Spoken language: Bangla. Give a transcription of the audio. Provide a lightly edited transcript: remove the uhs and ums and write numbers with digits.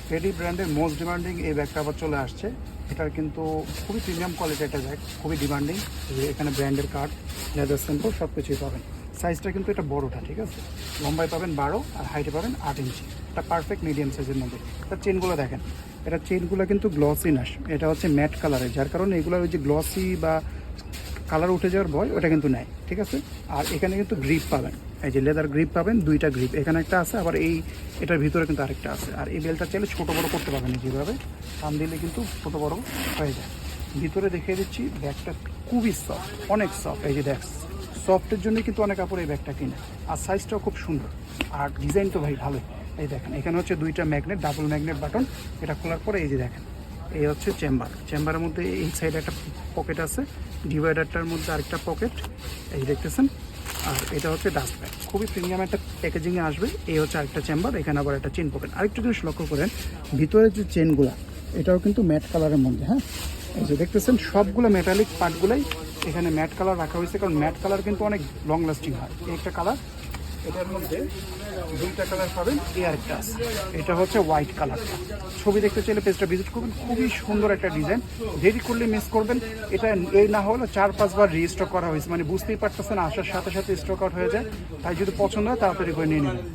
টেডি ব্র্যান্ডের মোস্ট ডিমান্ডিং এই ব্যাগটা আবার চলে আসছে। এটার কিন্তু খুবই প্রিমিয়াম কোয়ালিটির একটা ব্যাগ, খুবই ডিমান্ডিং। এখানে ব্র্যান্ডের কার্ড, লেদার স্যাম্পল সব কিছুই পাবেন। সাইজটা কিন্তু এটা বড়টা, ঠিক আছে, লম্বায় পাবেন 12 আর হাইটে পাবেন 8 ইঞ্চি। এটা পারফেক্ট মিডিয়াম সাইজের মধ্যে। তার চেনগুলো দেখেন, এটা চেনগুলো কিন্তু গ্লসি না, এটা হচ্ছে ম্যাট কালারের, যার কারণে এগুলোর ওই যে গ্লসি বা কালার উঠে যাওয়ার ভয় ওটা কিন্তু নেয়, ঠিক আছে। আর এখানে কিন্তু গ্রিপ পাবেন, এই যে লেদার গ্রিপ পাবেন, দুইটা গ্রিপ এখানে একটা আছে, আবার এটার ভিতরে কিন্তু আরেকটা আছে। আর এই বেলটা চাইলে ছোটো বড়ো করতে পারবেন, যেভাবে টান দিলে কিন্তু ছোটো বড়ো হয়ে যায়। ভিতরে দেখিয়ে দিচ্ছি, ব্যাগটা খুবই সফট, অনেক সফট। এই যে দেখ, সফটের জন্য কিন্তু অনেক কাপড় এই ব্যাগটা কিনে। আর সাইজটাও খুব সুন্দর, আর ডিজাইন তো ভাই ভালোই। এই দেখেন, এখানে হচ্ছে দুইটা ম্যাগনেট, ডাবল ম্যাগনেট বাটন। এটা খোলার পরে এই যে দেখেন, এই হচ্ছে চেম্বারের মধ্যে এই সাইডে একটা পকেট আছে, ডিভাইডারটার মধ্যে আরেকটা পকেট, এই দেখতেছেন। আর এটা হচ্ছে ডাস্ট ব্যাগ, খুবই প্রিমিয়াম একটা প্যাকেজিংয়ে আসবে। এই হচ্ছে আরেকটা চেম্বার, এখানে আবার একটা চেন পকেট। আরেকটু জিনিস লক্ষ্য করেন, ভিতরে যে চেনগুলো, এটাও কিন্তু ম্যাট কালারের মধ্যে। হ্যাঁ, এই যে দেখতেছেন, সবগুলো মেটালিক পার্টগুলোই এখানে ম্যাট কালার রাখা হয়েছে, কারণ ম্যাট কালার কিন্তু অনেক লং লাস্টিং হয়। এই একটা কালার, এটার মধ্যে দুইটা কালার পাবেন, এই আরেকটা আছে, এটা হচ্ছে হোয়াইট কালারটা। ছবি দেখতে চাইলে পেজটা ভিজিট করবেন, খুবই সুন্দর একটা ডিজাইন, দেরি করলে মিস করবেন। এটা এই না হলে 4-5 বার রিস্টক করা হয়েছে, মানে বুঝতেই পারতেছেন, আসার সাথে সাথে স্টক আউট হয়ে যায়। তাই যদি পছন্দ হয় তাড়াতাড়ি করে নিয়ে নেবেন।